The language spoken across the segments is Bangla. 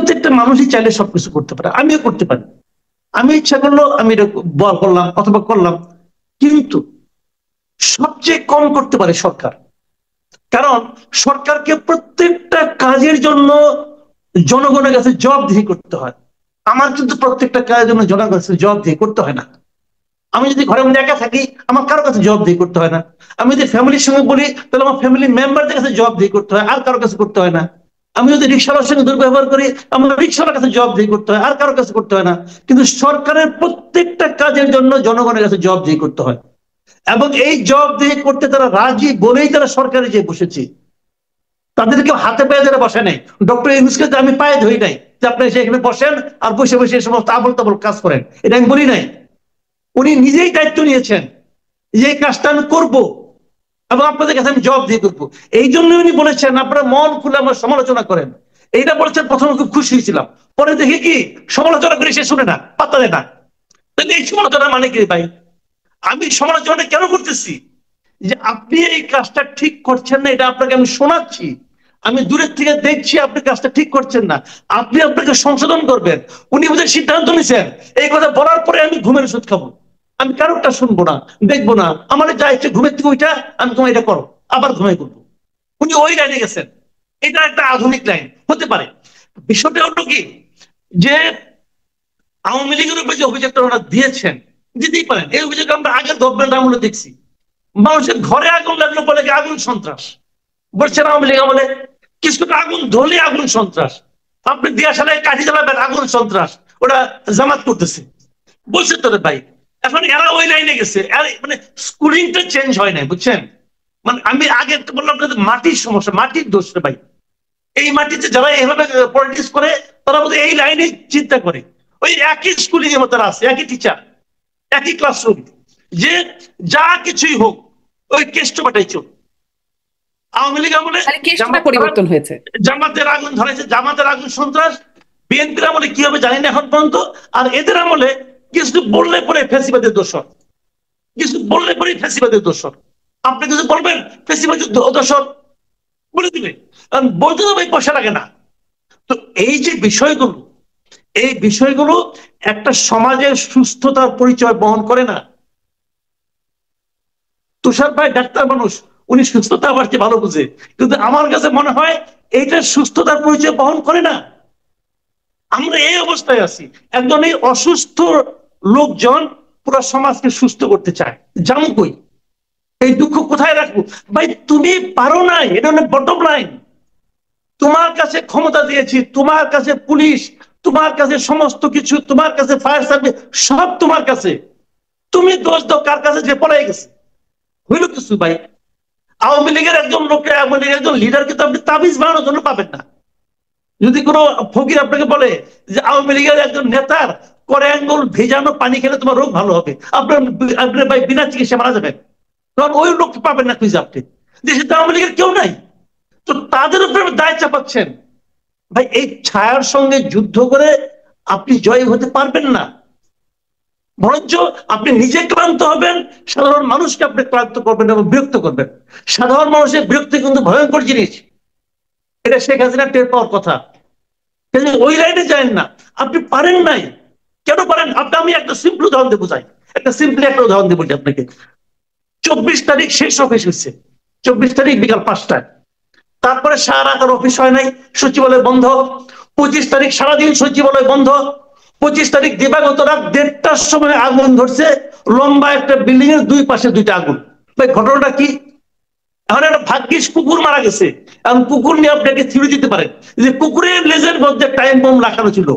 প্রত্যেকটা মানুষই চাইলে সবকিছু করতে পারে, আমিও করতে পারি। আমি ইচ্ছা করলো আমি এটা করলাম অথবা করলাম, কিন্তু সবচেয়ে কম করতে পারে সরকার। কারণ সরকারকে প্রত্যেকটা কাজের জন্য জনগণের কাছে জবাবদিহি করতে হয়। আমার কিন্তু প্রত্যেকটা কাজের জন্য জনগণের কাছে জবাবদিহি করতে হয় না। আমি যদি ঘরের মধ্যে একা থাকি, আমার কারো কাছে জবাবদিহি করতে হয় না। আমি যদি ফ্যামিলির সঙ্গে বলি, তাহলে আমার ফ্যামিলি মেম্বারদের কাছে জবাবদিহি করতে হয়, আর কারো কাছে করতে হয় না। আমি যদি রিক্সাওয়ালার সঙ্গে দুর্ব্যবহার করি, আমার রিক্সাওয়ালার কাছে জবাবদিহি করতে হয়, আর কারো কাছে করতে হয় না। কিন্তু সরকারের প্রত্যেকটা কাজের জন্য জনগণের কাছে জবাবদিহি করতে হয়, এবং এই জবাবদিহি করতে তারা রাজি বলেই তারা সরকারে যে বসেছে। তাদেরকে হাতে পায়ে যারা বসে নাই। ডক্টর ইউনূসকে আমি পায়ে ধরি নাই যে আপনি সেখানে বসেন আর বসে বসে এই সমস্ত আবল তাবল কাজ করেন, এটা আমি বলি নাই। উনি নিজেই দায়িত্ব নিয়েছেন যে এই কাজটা আমি করবো এবং আপনাদের কাছে আমি জবাব দিয়ে করবো। এই জন্য উনি বলেছেন আপনারা মন খুলে আমার সমালোচনা করেন। এইটা বলেছেন, প্রথমে খুব খুশি হয়েছিলাম, পরে দেখি কি সমালোচনা করে সে শুনে না, পাত্তা দেয় না। তাহলে এই সমালোচনা মানে কি ভাই? আমি সমালোচনা কেন করতেছি? যে আপনি এই কাজটা ঠিক করছেন না, এটা আপনাকে আমি শোনাচ্ছি। আমি দূরের থেকে দেখছি আপনি কাজটা ঠিক করছেন না, আপনি আপনাকে সংশোধন করবেন। উনি বোধহয় সিদ্ধান্ত নিছেন এই কথা বলার পরে আমি ঘুমের ওষুধ খাবো, আমি কারোরটা শুনবো না, দেখবো না, আমার যা ইচ্ছে ঘুমের থেকে ওইটা আমি তোমার এটা করো, আবার ঘুমাই করবো। উনি ওই লাইনে গেছেন। এটা একটা আধুনিক লাইন হতে পারে। বিষয়টা হলো কি, যে আওয়ামী লীগের উপরে যে অভিযোগটা ওনারা দিয়েছেন, দিতেই পারেন। এই অভিযোগ আমরা আগের গভর্নমেন্ট আমলে দেখছি। মানুষের ঘরে আগুন লাগলো বলে আগুন সন্ত্রাস বলছেন আওয়ামী লীগ আমলে। কিছুটা আগুন ধরলে আগুন সন্ত্রাস। আপনি দিয়াশালায় কাঠি জ্বালাবেন, আগুন সন্ত্রাস, ওটা জামাত করতেছে বলছে তোরে ভাই। এখন এরা ওই লাইনে গেছে, মানে স্কুলিংটা চেঞ্জ হয় নাই, বুঝছেন? মানে আমি আগে বললাম আপনাদের মাটির সমস্যা, মাটির দোষ রে ভাই। এই মাটিতে যারা এইভাবে পলিটিক্স করে, তারা বোধহয় এই লাইনে চিন্তা করে। ওই একই স্কুলিং এর মতো আছে, একই টিচার, একই ক্লাসরুম, যে যা কিছুই হোক ওই কেষ্ট বাটাই চল। আওয়ামী লীগ আমলে পরিবর্তন হয়েছে, জামাতের আগুন ধরেছে, জামাতের আগুন সন্ত্রাস। বিএনপির আমলে কি হবে জানি না এখন পর্যন্ত। আর এদের আমলে কিছু বললে পরে ফ্যাসিবাদের দোষর, কিছু বললে পরে ফ্যাসিবাদের দোষর। আপনি কিছু বলবেন ফ্যাসিবাদের দোষর বলে দিবে, কারণ বলতে তো ভাই পয়সা লাগে না। তো এই যে বিষয়গুলো, এই বিষয়গুলো একটা সমাজের সুস্থতার পরিচয় বহন করে না। তুষার ভাই ডাক্তার মানুষ, উনি সুস্থতা আবার কি ভালো বুঝে, কিন্তু আমার কাছে মনে হয় এইটা সুস্থতার পরিচয় বহন করে না। আমরা এই অবস্থায় আছি, একজন এই অসুস্থ লোকজন পুরো সমাজকে সুস্থ করতে চায়। জানো কই এই দুঃখ কোথায় রাখবো? ভাই তুমি পারো নাই, এটা হলো বটম লাইন। তোমার কাছে ক্ষমতা দিয়েছি, তোমার কাছে পুলিশ, তোমার কাছে সমস্ত কিছু, তোমার কাছে ফায়ার সার্ভিস, সব তোমার কাছে। তুমি দোষ দাও কার কাছে? যে পলাই গেছে। হইল কিছু ভাই? আওয়ামী লীগের একজন লোককে, আওয়ামী লীগের একজন লিডার কিন্তু আপনি তাবিজ বানানোর জন্য পাবেন না। যদি কোনো ফকির আপনাকে বলে যে আওয়ামী লীগের একজন নেতার করে আঙ্গুল ভেজানো পানি খেলে তোমার রোগ ভালো হবে, আপনার ভাই বিনা চিকিৎসা মারা যাবেন। কারণ ওই লোককে পাবেন না খুঁজে আপনি। দেশে তো আওয়ামী লীগের কেউ নাই, তো তাদের উপরে দায় চাপাচ্ছেন। ভাই এই ছায়ার সঙ্গে যুদ্ধ করে আপনি জয় হতে পারবেন না। বরঞ্চ আপনি নিজে ক্লান্ত হবেন, সাধারণ মানুষকে আপনি ক্লান্ত করবেন এবং বিরক্ত করবেন। সাধারণ মানুষের বিরক্তি কিন্তু ভয়ঙ্কর জিনিস, এটা শেখ হাসিনা টের পাওয়ার কথা। ওই লাইনে যায় না, আপনি পারেন নাই। কেন পারেন? আমি একটা সিম্পল উদাহরণ দিয়ে বোঝাই, একটা উদাহরণ দিয়ে বলি আপনাকে। 24 তারিখ শেষ অফিস হচ্ছে, 24 তারিখ বিকাল 5টায়। তারপরে সারা রাত অফিস হয় নাই, সচিবালয় বন্ধ। 25 তারিখ সারাদিন সচিবালয় বন্ধ। 25 তারিখ দিবাগত রাত 1:30টার সময় আগুন ধরছে, লম্বা একটা বিল্ডিং এর দুই পাশে দুইটা আগুন। ভাই ঘটনাটা কি? এখন একটা ভাগ্যিস কুকুর মারা গেছে, এবং কুকুর নিয়ে আপনাকে থিওরি দিতে পারেন যে কুকুরের লেজের মধ্যে টাইম বোম লাগানো ছিল।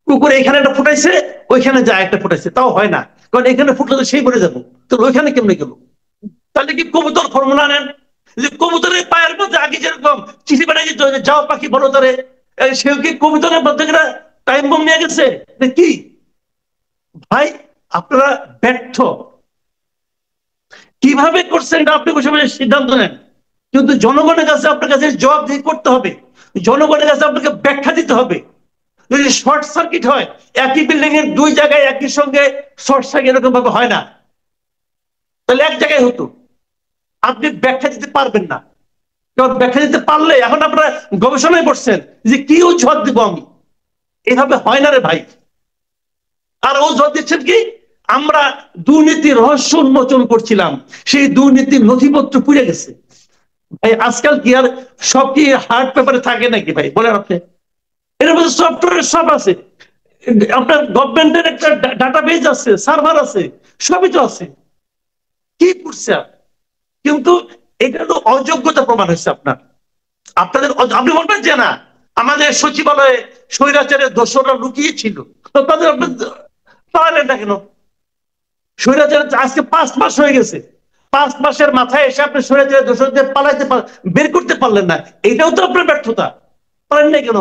কুকুর এখানে একটা ফুটাইছে, ওইখানে যায় একটা ফুটাইছে, তাও হয় না, কারণ এখানে ফুটলে তো সেই মরে যাবো। তো ওইখানে কেমনে গেল? তাহলে কি কবুতর ফর্মুলা নেন যে কবুতরের পায়ের মধ্যে আগে যেরকম চিঠি বানাই যেত, যাও পাখি বলো তারে, সেও কি কবুতরের মধ্যে টাইম বোম নিয়ে গেছে কি? ভাই আপনারা ব্যর্থ। কিভাবে করছেন এটা আপনি বসে বসে সিদ্ধান্ত নেন, কিন্তু জনগণের কাছে আপনার কাছে জবাবদিহি করতে হবে, জনগণের কাছে আপনাকে ব্যাখ্যা দিতে হবে। যদি শর্ট সার্কিট হয়, একই বিল্ডিং এর দুই জায়গায় একই সঙ্গে শর্ট সার্কিট এরকম ভাবে হয় না, তাহলে এক জায়গায় হতো। আপনি ব্যাখ্যা দিতে পারবেন না, কারণ ব্যাখ্যা দিতে পারলে এখন আপনারা গবেষণায় বসছেন যে কি অজুহাত দিব আমি। এভাবে হয় না রে ভাই। আর ও জবাব দিচ্ছেন কি, আমরা দুর্নীতির রহস্য উন্মোচন করছিলাম, সেই দুর্নীতির নথিপত্র পুড়ে গেছে। ভাই আজকাল কি আর সব কি হার্ড পেপারে থাকে নাকি ভাই, বলেন আপনি? এর মধ্যে সফটওয়্যার সব আছে, আপনার গভর্নমেন্টের একটা ডাটাবেজ আছে, সার্ভার আছে, সবই তো আছে। কি করছে? কিন্তু এটা তো অযোগ্যতা প্রমাণ হয়েছে আপনার, আপনাদের। আপনি বলবেন যে না, আমাদের সচিবালয়ে স্বৈরাচারের দোষরা লুকিয়ে ছিল, তো তাদের আপনি পালালেন না কেন? স্বৈরাচারের আজকে 5 মাস হয়ে গেছে, 5 মাসের মাথায় এসে আপনি স্বৈরাচারের দোষরদের বের করতে পারলেন না, এটাও তো আপনার ব্যর্থতা। পারেন না কেন?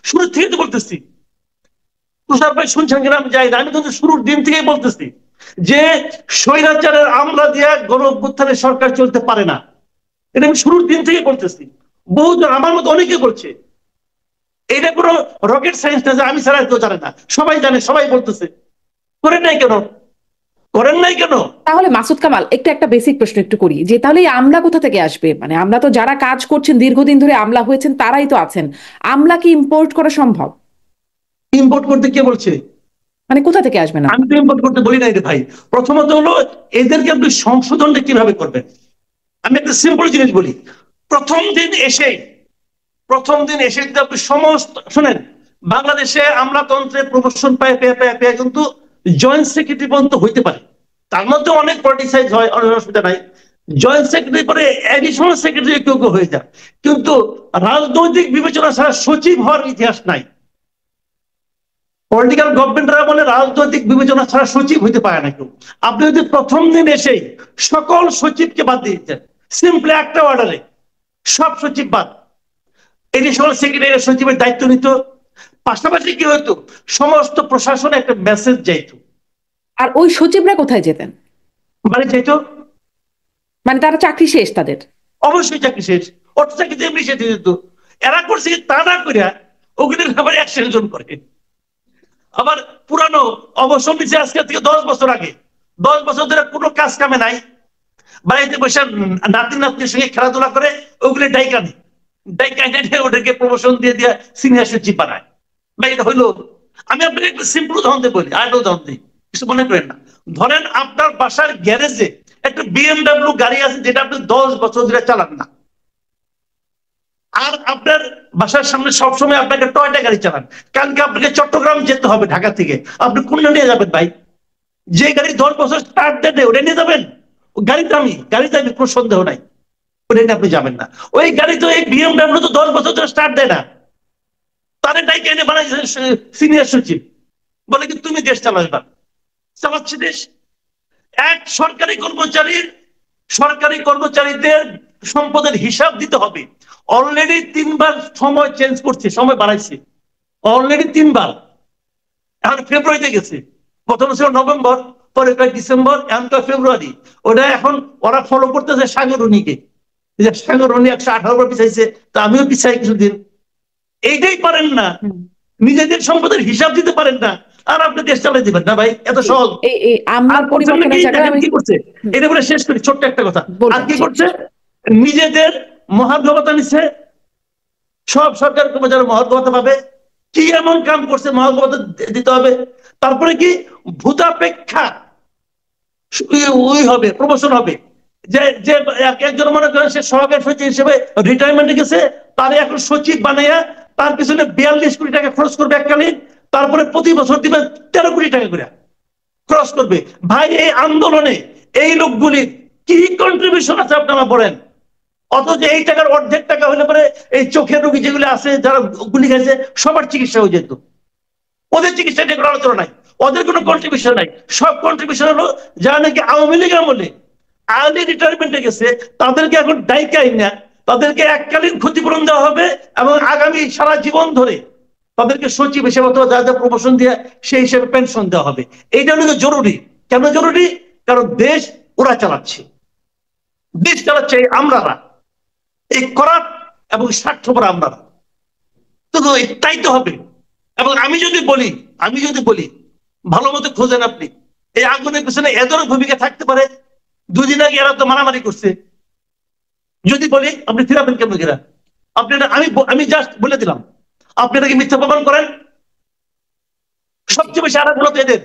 শুরু থেকে তো বলতেছি, তুষার ভাই শুনছেন কিনা আমি যাই না, আমি কিন্তু শুরুর দিন থেকেই বলতেছি যে স্বৈরাচারের আমলা দিয়া গণ অভ্যুত্থানের সরকার চলতে পারে না। এটা আমি শুরুর দিন থেকে বলতেছি, বহুজন আমার মতো অনেকে বলছে। এটা কোনো রকেট সায়েন্স না যে আমি ছাড়া কেউ জানে না, সবাই জানে, সবাই বলতেছে। করেন নাই কেন? করেন নাই কেন? তাহলে মাসুদ কামাল, একটা বেসিক প্রশ্ন একটু করি, যে তাহলে এই আমলা কোথা থেকে আসবে? মানে আমলা তো যারা কাজ করছেন দীর্ঘদিন ধরে আমলা হয়েছেন তারাই তো আছেন, আমলা কি ইম্পোর্ট করা সম্ভব? ইম্পোর্ট করতে কে বলছে? মানে কোথা থেকে আসবে না? আমি তো ইম্পোর্ট করতে বলি নাই রে ভাই। প্রথমত হলো, এদেরকে আপনি সংশোধনটা কিভাবে করবেন? আমি একটা সিম্পল জিনিস বলি। প্রথম দিন এসে যদি আপনি সমস্ত শোনেন, বাংলাদেশে আমলাতন্ত্রে প্রমোশন পায় কিন্তু জয়েন্ট সেক্রেটারি পর্যন্ত হইতে পারে, তার মধ্যে অনেক পলিটিসাইজ হয়, অনেক অসুবিধা নাই। জয়েন্ট সেক্রেটারি পরে অ্যাডিশনাল সেক্রেটারি কেউ কেউ হয়ে যায়, কিন্তু রাজনৈতিক বিবেচনা ছাড়া সচিব হওয়ার ইতিহাস নাই। পলিটিক্যাল গভর্নমেন্টরা বলে রাজনৈতিক বিবেচনা ছাড়া সচিব হইতে পারে না কেউ। আপনি যদি প্রথম দিন এসেই সকল সচিবকে বাদ দিয়ে দিতেন, সিম্পলি একটা অর্ডারে সব সচিব বাদ, এডিশনাল সেক্রেটারি সচিবের দায়িত্ব নিত, পাশাপাশি কি হতো, সমস্ত প্রশাসনে একটা মেসেজ যাইতো। আর ওই সচিবরা কোথায় যেতেন? বাড়ি যাইতো। মানে তারা চাকরি শেষ তাদের? অবশ্যই চাকরি শেষ, অর্থ চাকরিতে এমনি শেষ হয়ে যেত। এরা করছে তা না করিয়া ওগুলি আবার এক্সটেনশন করে। আবার পুরানো অবসর নিচ্ছে আজকে থেকে 10 বছর আগে, 10 বছর ধরে কোনো কাজ কামে নাই, বাড়িতে বসে নাতি নাতনির সঙ্গে খেলাধুলা করে, ওগুলি ডাইকানি ওদেরকে প্রমোশন দিয়ে দিয়ে সিনিয়র সচিব বানায়। ভাই এটা হইলো? আমি আপনাকে একটা সিম্পল উদাহরণ দিয়ে বলি, আরেকটা উদাহরণ দিই, কিছু মনে করেন না। ধরেন আপনার বাসার গ্যারেজে একটা বিএমডব্লিউ গাড়ি আছে, যেটা আপনি 10 বছর ধরে চালান না, আর আপনার বাসার সামনে সবসময় আপনাকে টয়টা গাড়ি চালান। কালকে আপনাকে চট্টগ্রাম যেতে হবে ঢাকা থেকে, আপনি কোনটা নিয়ে যাবেন ভাই? যে গাড়ি 10 বছর স্টার্ট দেয় ওটা নিয়ে যাবেন? গাড়ি দামি, কোনো সন্দেহ নাই, ওটা নিয়ে আপনি যাবেন না। ওই গাড়ি তো, এই বিএমডব্লিউ তো 10 বছর ধরে স্টার্ট দেয় না, তাদের ডাইকে এনে বানাইছে সিনিয়র সচিব, বলে কি তুমি দেশ চালাবে? চালাচ্ছে দেশ। এক সরকারি কর্মচারীদের সম্পদের হিসাব দিতে হবে। অলরেডি 3বার সময় চেঞ্জ করছে, সময় বাড়াইছে অলরেডি 3বার। এখন ফেব্রুয়ারিতে গেছে, প্রথম ছিল নভেম্বর, পরে ডিসেম্বর, এখন ফেব্রুয়ারি। ওটা এখন ওরা ফলো করতেছে সাগরণীকে, সাগরণী 118বার পিছাইছে, তা আমিও পিছাই কিছুদিন। এইটাই পারেন না, নিজেদের সম্পদের হিসাব দিতে পারেন না, আর আপনি দেশ চালাই দিবেন না ভাই? এত সহজ। কি করছে এটা বলে শেষ করি, ছোট্ট একটা কথা। আর কি করছে? নিজেদের মহার্ঘবতা নিচ্ছে, সব সরকার কর্মচারী মহার্ঘবতা পাবে। কি এমন কাম করছে মহার্ঘবতা দিতে হবে? তারপরে কি ভূতাপেক্ষা ওই হবে, প্রমোশন হবে। যে যে একজন মনে করেন সে সহকারী সচিব হিসেবে রিটায়ারমেন্টে গেছে, তার এখন সচিব বানাইয়া তার পিছনে 42 কোটি টাকা খরচ করবে এককালীন, তারপরে প্রতি বছর দিবে 13 কোটি টাকা করে খরচ করবে। ভাই এই আন্দোলনে এই লোকগুলি কি কন্ট্রিবিউশন আছে আপনারা বলেন? অথচ এই টাকার অর্ধেক টাকা হলে পরে এই চোখের রোগী যেগুলো আছে, যারা গুলি খেয়েছে, সবার চিকিৎসা হয়ে যেত। ওদের চিকিৎসা নিয়ে কোনো আলোচনা নাই, ওদের কোনো কন্ট্রিবিউশন নাই। সব কন্ট্রিবিউশন হলো যারা নাকি আওয়ামী লীগ আমলে আর্লি রিটায়ারমেন্টে গেছে, তাদেরকে এখন ডাইকাই না, তাদেরকে এককালীন ক্ষতিপূরণ দেওয়া হবে, এবং আগামী সারা জীবন ধরে তাদেরকে সচিব হিসেবে অথবা যা যা প্রমোশন দিয়ে সেই হিসেবে পেনশন দেওয়া হবে। এইটা হলো জরুরি। কেন জরুরি? কারণ দেশ ওরা চালাচ্ছে, দেশ চালাচ্ছে আমরারা, এই করাপ্ট এবং স্বার্থপর আমরারা। তো তাই তো হবে। এবং আমি যদি বলি ভালো মতো খোঁজেন আপনি, এই আগুনের পিছনে এদেরও ভূমিকা থাকতে পারে। 2 দিন আগে এরা তো মারামারি করছে, যদি বলি আপনি ফিরাবেন কেমন? আমি জাস্ট বলে দিলাম, আপনি এটাকে মিথ্যা প্রমাণ করেন, সবচেয়ে বেশি আরাগুলো তো এদের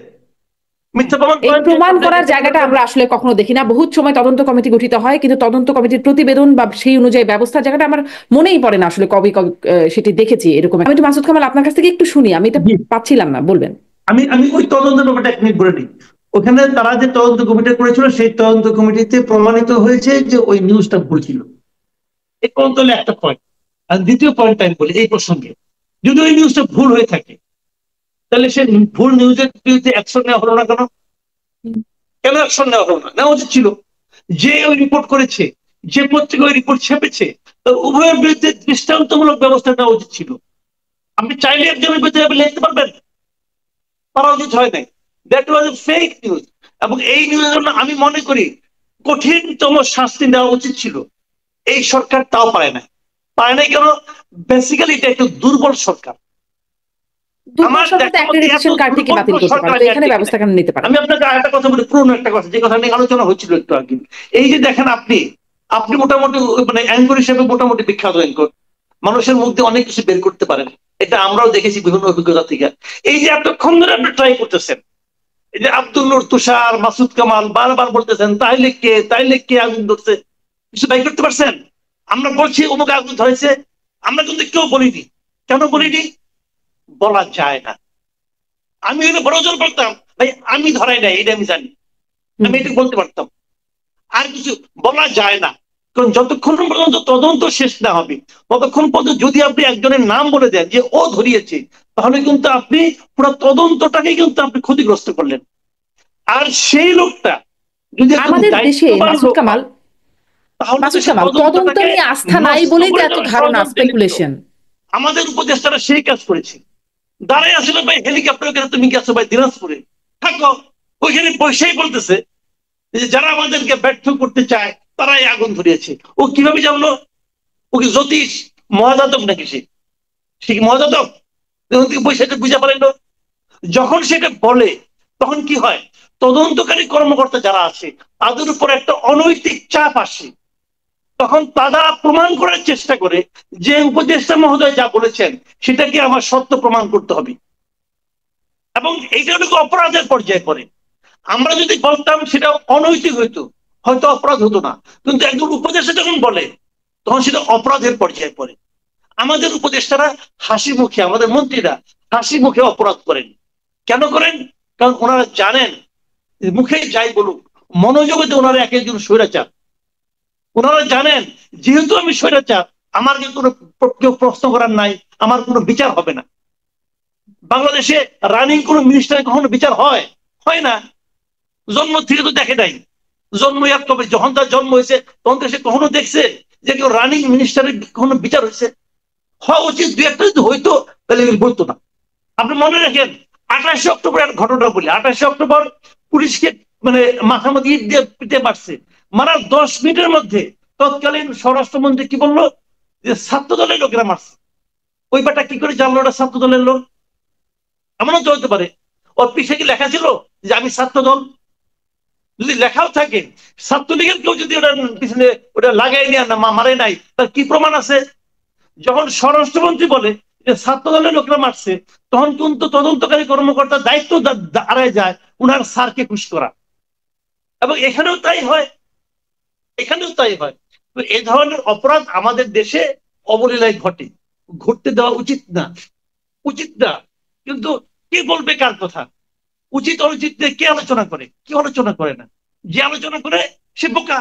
মিথ্যা প্রমাণ এই প্রমাণ করার জায়গাটা আমরা আসলে কখনো দেখি না। বহুত সময় তদন্ত কমিটি গঠিত হয়, কিন্তু তদন্ত কমিটির প্রতিবেদন বা সেই অনুযায়ী ব্যবস্থার জায়গাটা আমার মনেই পড়ে না আসলে কবে কবে সেটি দেখেছি এরকম। আমি একটু মাসুদ কামাল আপনার কাছ থেকে একটু শুনি, আমি এটা পাচ্ছিলাম না, বলবেন। আমি আমি ওই তদন্তের ব্যাপারটা এক মিনিট বলে নিই। ওখানে তারা যে তদন্ত কমিটি করেছিল সেই তদন্ত কমিটিতে প্রমাণিত হয়েছে যে ওই নিউজটা ভুল ছিল। এই পর্যন্ত একটা পয়েন্ট। আর দ্বিতীয় পয়েন্ট আমি বলি এই প্রসঙ্গে, যদি ওই নিউজটা ভুল হয়ে থাকে তাহলে সে ভুল নিউজের বিরুদ্ধে অ্যাকশন নেওয়া হলো না কেন? কেন অ্যাকশন নেওয়া হলো না? নেওয়া উচিত ছিল। যে ওই রিপোর্ট করেছে, যে পত্রিকা ওই রিপোর্ট ছেপেছে, উভয়ের বিরুদ্ধে দৃষ্টান্তমূলক ব্যবস্থা নেওয়া উচিত ছিল। আপনি চাইলে একজনের বিরুদ্ধে লিখতে পারবেন, পারা উচিত হয় নাই। That was A fake news. এবং এই নিউজের জন্য আমি মনে করি কঠিনতম শাস্তি দেওয়া উচিত ছিল। এই সরকার তাও পারে না। পারে নাই কেন? বেসিক্যালি এটা একটু দুর্বল সরকার। আমার আমি আপনাকে আরেকটা কথা বলি, পুরনো একটা কথা, যে কথা নিয়ে আলোচনা হচ্ছিল একটু আগে। এই যে দেখেন আপনি আপনি মোটামুটি মানে অ্যাঙ্কর হিসেবে মোটামুটি বিখ্যাত অ্যাঙ্কর, মানুষের মধ্যে অনেক কিছু বের করতে পারেন, এটা আমরাও দেখেছি বিভিন্ন অভিজ্ঞতা থেকে। এই যে এতক্ষণ ধরে আপনি ট্রাই করতেছেন, এই যে আব্দুল নূর, তুষার, মাসুদ কামাল বারবার বলতেছেন তাইলে কে আগুন ধরছে, কিছু বাই করতে পারছেন? আমরা বলছি অমুক আগুন ধরেছে, আমরা কিন্তু কেউ বলিনি। কেন বলিনি? বলা যায় না। আমি এটা বড় জোর করতাম, ভাই আমি ধরাই নাই, এটা আমি জানি, আমি এটা বলতে পারতাম। আর কিছু বলা যায় না, কারণ যতক্ষণ পর্যন্ত তদন্ত শেষ না হবে ততক্ষণ পর্যন্ত যদি আপনি একজনের নাম বলে দেন যে ও ধরিয়েছে, তাহলে কিন্তু আপনি পুরো তদন্তটাকে কিন্তু আপনি ক্ষতিগ্রস্ত করলেন। আর সেই লোকটা যদি আমাদের দেশে মাসুদ কামাল তদন্ত নিয়ে আস্থা নাই বলেই তো এত ধারণা, স্পেকুলেশন। আমাদের উপদেষ্টারা সেই কাজ করেছে, দাঁড়াই আসলে ভাই হেলিকপ্টার তুমি গেছো ভাই দিনাজপুরে, থাকো ওইখানে বসেই বলতেছে যে যারা আমাদেরকে ব্যর্থ করতে চায় তারাই আগুন ধরিয়েছে। ও কিভাবে জানলো? ওকে জ্যোতিষ মহাজাতক নাকি? সে কি মহাজাতক? সেটা বুঝে পারেন। যখন সেটা বলে তখন কি হয়, তদন্তকারী কর্মকর্তা যারা আছে তাদের উপর একটা অনৈতিক চাপ আসে। তখন তারা প্রমাণ করার চেষ্টা করে যে উপদেষ্টা মহোদয় যা বলেছেন সেটাকে আমার সত্য প্রমাণ করতে হবে, এবং এইটা হলো অপরাধের পর্যায়ে পড়ে। আমরা যদি বলতাম সেটা অনৈতিক হইতো, হয়তো অপরাধ হতো না, কিন্তু একজন উপদেষ্টা যখন বলে তখন সেটা অপরাধের পর্যায়ে পড়ে। আমাদের উপদেষ্টারা হাসি মুখে, আমাদের মন্ত্রীরা হাসি মুখে অপরাধ করেন। কেন করেন? কারণ ওনারা জানেন মুখে যাই বলুক মনোযোগে তো ওনারা এক একজন স্বৈরাচার। ওনারা জানেন যেহেতু আমি স্বৈরাচার, আমার কোনো কেউ প্রশ্ন করার নাই, আমার কোনো বিচার হবে না। বাংলাদেশে রানিং কোন মিনিস্টারের কখনো বিচার হয়? হয় না। জন্ম থেকে তো দেখে নাই। জন্ম তবে যখন তার জন্ম হয়েছে তখন সে কখনো দেখছে যে কেউ রানিং মিনিস্টারের কখনো বিচার হয়েছে? হওয়া উচিত, দু একটা যদি হইতো তাহলে বলতো না। আপনি মনে রাখেন 28 অক্টোবর ঘটনা বলি, 28 অক্টোবর পুলিশকে মানে মাথামাতি ইট দিয়ে পিটে মারছে, মারার 10 মিনিটের মধ্যে তৎকালীন স্বরাষ্ট্রমন্ত্রী কি বললো? যে ছাত্র দলের লোকেরা মারছে। ওই ব্যাটা কি করে জানলো ওটা ছাত্র দলের লোক? এমনও তো হতে পারে ওর পিছিয়ে কি লেখা ছিল যে আমি ছাত্র দল? যদি লেখাও থাকে, ছাত্রলীগের কেউ যদি ওটার পিছনে ওটা লাগাই নিয়ে না মারে নাই, তার কি প্রমাণ আছে? যখন স্বরাষ্ট্রমন্ত্রী বলে যে ছাত্র দলের লোকরা মারছে, তখন কিন্তু তদন্তকারী কর্মকর্তার দায়িত্ব দাঁড়ায় যায় উনার স্যারকে খুশি করা। এবং এখানেও তাই হয়, এখানেও তাই হয়। এই ধরনের অপরাধ আমাদের দেশে অবলীলায় ঘটে, ঘটতে দেওয়া উচিত না, উচিত না। কিন্তু কে বলবে কার কথা? উচিত অনুচিত কে আলোচনা করে? কি আলোচনা করে না? যে আলোচনা করে সে বোকা।